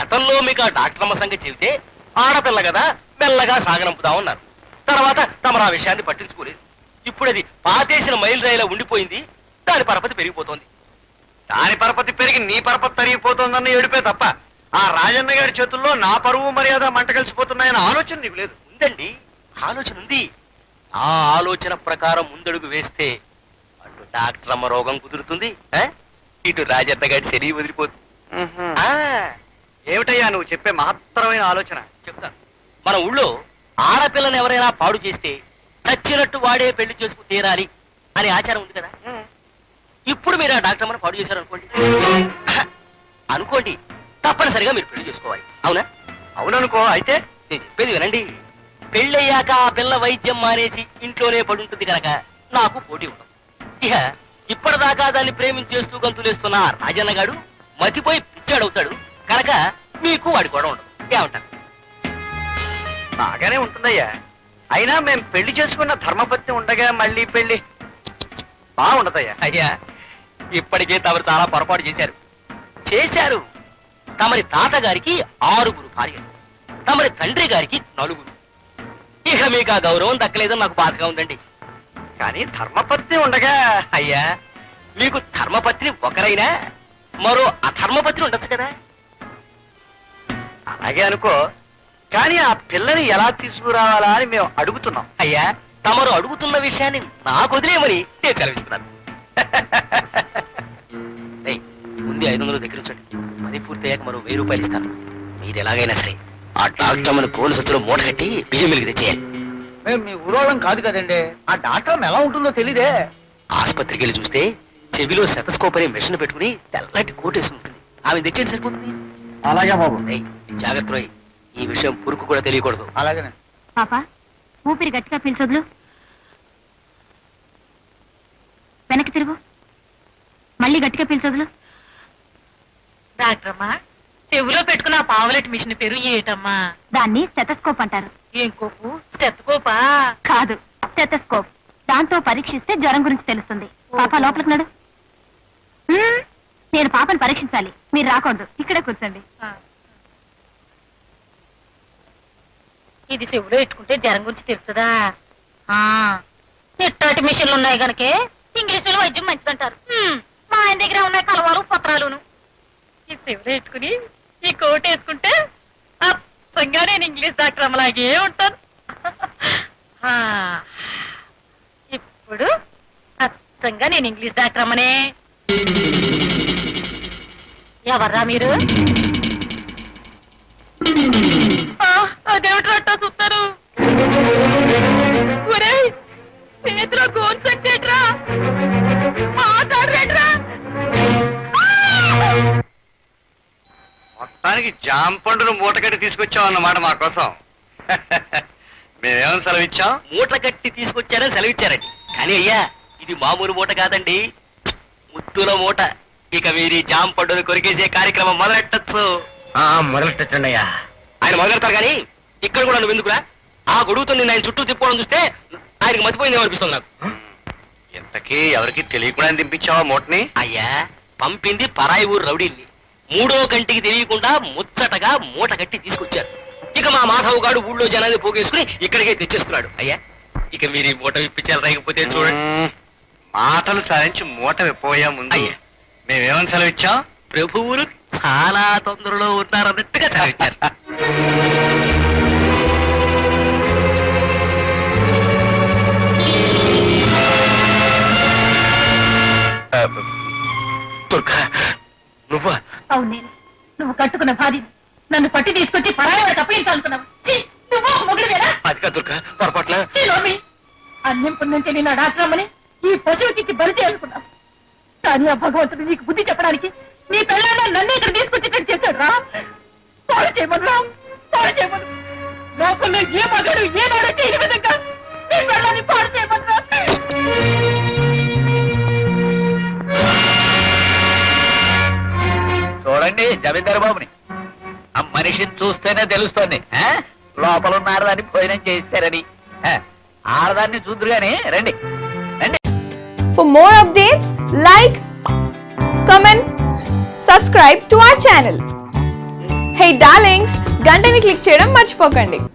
గతంలో మీకు ఆ డాక్టరమ్మ సంగతి చెబితే ఆడపిల్ల కదా మెల్లగా సాగనంపుదామన్నారు. తర్వాత తమరు ఆ విషయాన్ని పట్టించుకోలేదు. ఇప్పుడు అది పాతేసిన మైలు రైలా ఉండిపోయింది. దాని పరపతి పెరిగిపోతోంది. దాని పరపతి పెరిగి నీ పరపతి తరిగిపోతోందన్న ఏడుపే తప్ప ఆ రాజన్న గారి చేతుల్లో నా పరువు మర్యాద మంట కలిసిపోతున్నాయన్న ఆలోచన నీకు లేదు. ఉందండి, ఆలోచన ఉంది. ఆ ఆలోచన ప్రకారం ముందడుగు వేస్తే అటు డాక్టరమ్మ రోగం కుదురుతుంది, ఇటు రాజన్న గారి శరీరం వదిలిపోతుంది. ఏమిటయ్యా నువ్వు చెప్పే మహత్తరమైన ఆలోచన? చెప్తాను. మన ఊళ్ళో ఆడపిల్లని ఎవరైనా పాడు చేస్తే చచ్చినట్టు వాడే పెళ్లి చేసుకు తీరాలి అనే ఆచారం ఉంది కదా. ఇప్పుడు మీరు ఆ డాక్టరమ్మను పాడు చేశారు అనుకోండి, తప్పనిసరిగా మీరు పెళ్లి చేసుకోవాలి. అవునా? అవుననుకో. అయితే నేను చెప్పేది వినండి. పెళ్ళయ్యాక ఆ పిల్ల వైద్యం మానేసి ఇంట్లోనే పడుంటుంది కనుక నాకు పోటీ ఉండదు. ఇక ఇప్పటిదాకా దాన్ని ప్రేమించేస్తూ గంతులేస్తున్న రాజన్న గాడు మతిపోయి పిచ్చాడవుతాడు కనుక మీకు వాడి కూడా ఉండదు. ఏమంటారు? బాగానే ఉంటుందయ్యా. అయినా మేం పెళ్లి చేసుకున్న ధర్మపత్ని ఉండగా మళ్ళీ పెళ్లి బాగుండదయ్యా. అయ్యా, ఇప్పటికే తమరు చాలా పొరపాటు చేశారు. తమరి తాతగారికి 6 భార్యలు, తమరి తండ్రి గారికి 4. ఇక మీకు ఆ గౌరవం దక్కలేదని నాకు బాధగా ఉందండి. కానీ ధర్మపత్ని ఉండగా అయ్యా, మీకు ధర్మపత్ని ఒకరైనా మరో అధర్మపత్ని ఉండొచ్చు కదా. అలాగే అనుకో. కానీ ఆ పిల్లని ఎలా తీసుకురావాలా అని మేము అడుగుతున్నాం. అయ్యా, తమరు అడుగుతున్న విషయాన్ని నాకు వదిలేమని నేను సెలవిస్తున్నాను. ముందు 500 దగ్గర ఉంచండి. పని పూర్తయ్యాక మరో 1000 రూపాయలు ఇస్తాను. మీరు ఎలాగైనా సరే ఆ డాక్టర్ కోలు సత్తులో మూట కట్టి బియ్యం మిలిగి తెచ్చేయాలి. మేము మీ ఊరోళ్ళం కాదు కదండి. ఆ డాక్టర్ ఎలా ఉంటుందో తెలీదే. ఆసుపత్రికి వెళ్ళి చూస్తే చెవిలో సెతస్కోప్ అనే మెషిన్ పెట్టుకుని తెల్లటి కోటేసి ఉంటుంది. ఆమె తెచ్చేయండి, సరిపోతుంది. అలాగే బాబు. జాగ్రత్త రోయ్, ఈ విషయం పురుకు కూడా తెలియకూడదు. అలాగే. పాపా, ఊపిరి గట్టిగా పీల్చొద్దు. వెనక్కి తిరుగు. మళ్ళీ గట్టిగా పీల్చొద్దు. డాక్టరమ్మా, చెవిలో పెట్టుకున్న పావులెట్ మిషన్ పేరు ఏటమ్మా? దాన్ని స్టెతస్కోప్ అంటారు. ఏం కోపు? స్టెత్కోపా? కాదు, స్టెతస్కోప్. దాంతో పరీక్షిస్తే జ్వరం గురించి తెలుస్తుంది. పాప లోపలికి నడు. నేను పాపని పరీక్షించాలి, మీరు రాకూడదు. ఇక్కడే కూర్చోండి. ఇది చెవిలో పెట్టుకుంటే జ్వరం గురించి తెలుస్తుందా? ఎట్టాటి మిషన్లు ఉన్నాయి గనకే ఇంగ్లీష్ లో వైద్యం మంచిదంటారు. మా ఆయన దగ్గర ఉన్నాయి కలవాలు పత్రాలును. ఈ చెవిలో పెట్టుకుని ఈ కోట్ వేసుకుంటే అచ్చంగా నేను ఇంగ్లీష్ డాక్టర్ అమ్మలాగే ఉంటాను. ఇప్పుడు అచ్చంగా నేను ఇంగ్లీష్ డాక్టర్ అమ్మనే. ఎవర్రా మీరు? అదేమిటి అట్టా చూస్తారు? చేతిలో గోన్ వచ్చేట్రా, మాట్లాడరేట్రా. మొత్తానికి జాంపండును మూటగట్టి తీసుకొచ్చావు అన్నమాట మా కోసం. మేమేమని సెలవిచ్చాం? మూట కట్టి తీసుకొచ్చారని సెలవిచ్చారండి. కానీ అయ్యా, ఇది మామూలు మూట కాదండి, ముత్తుల మూట. ఇక మీరు జాంపండును కొరికేసే కార్యక్రమం మొదలెట్టచ్చు. మొదలెట్టండి అయ్యా. ఆయన మొదలెడతారు కానీ ఇక్కడ కూడా నువ్వు ఎందుకురా? ఆ గొడుగుతో నేను ఆయన చుట్టూ తిప్పుకోవడం చూస్తే ఆయనకి మతిపోయిందేమో అనిపిస్తుంది నాకు. ఇంతకీ ఎవరికి తెలియకుండా దింపించావా మూటని? అయ్యా, పంపింది పరాయి ఊరు రౌడీల్ని. 3వ కంటికి తెలియకుండా ముచ్చటగా మూట కట్టి తీసుకొచ్చారు. ఇక మా మాధవ్ గాడు ఊళ్ళో జనాన్ని పోగేసుకుని ఇక్కడికే తెచ్చేస్తున్నాడు. అయ్యా, ఇక మీరు ఈ మూట విప్పించాలి, రాకపోతే చూడండి. మాటలు సాధించి మూట విప్పోయా ముందు అయ్యా, మేమేమని సెలవిచ్చాం? ప్రభువులు చాలా తొందరలో ఉన్నారన్నట్టుగా సెలవిచ్చారు. దుర్గా, నువ్వా? అవును, నేను. నువ్వు కట్టుకున్న భార్య నన్ను పట్టి తీసుకొచ్చి పరాయి తప్పించాలనుకున్నావు. నువ్వు మొగుడువేనా? అదిగా దుర్గా, పొరపాట్ల. అన్యం పుణ్యం తెలియని డాక్టరమ్మని ఈ పశువుకి ఇచ్చి బలి చేయాలనుకున్నావు. కానీ ఆ భగవంతుడు నీకు బుద్ధి చెప్పడానికి నీ పెళ్ళాన్న నన్ను ఇక్కడ తీసుకొచ్చి ఇక్కడ చేశాడు రా. పాడు చేయమను రా, పాడు చేయమను. లోకంలో ఏ మగాడు ఏ నాడో చేయని విధంగా నీ పెళ్ళాన్ని పాడు చేయమను రా. చూడండి జమీందారు బాబుని, ఆ మనిషిని చూస్తేనే తెలుస్తోంది లోపల ఉన్న ఆడదాన్ని భోజనం చేస్తారని. ఆడదాన్ని చూద్దరు గాని రండి రండి. For more updates, like, comment, subscribe to our channel. Hey darlings, గంటని click చేయడం మర్చిపోకండి.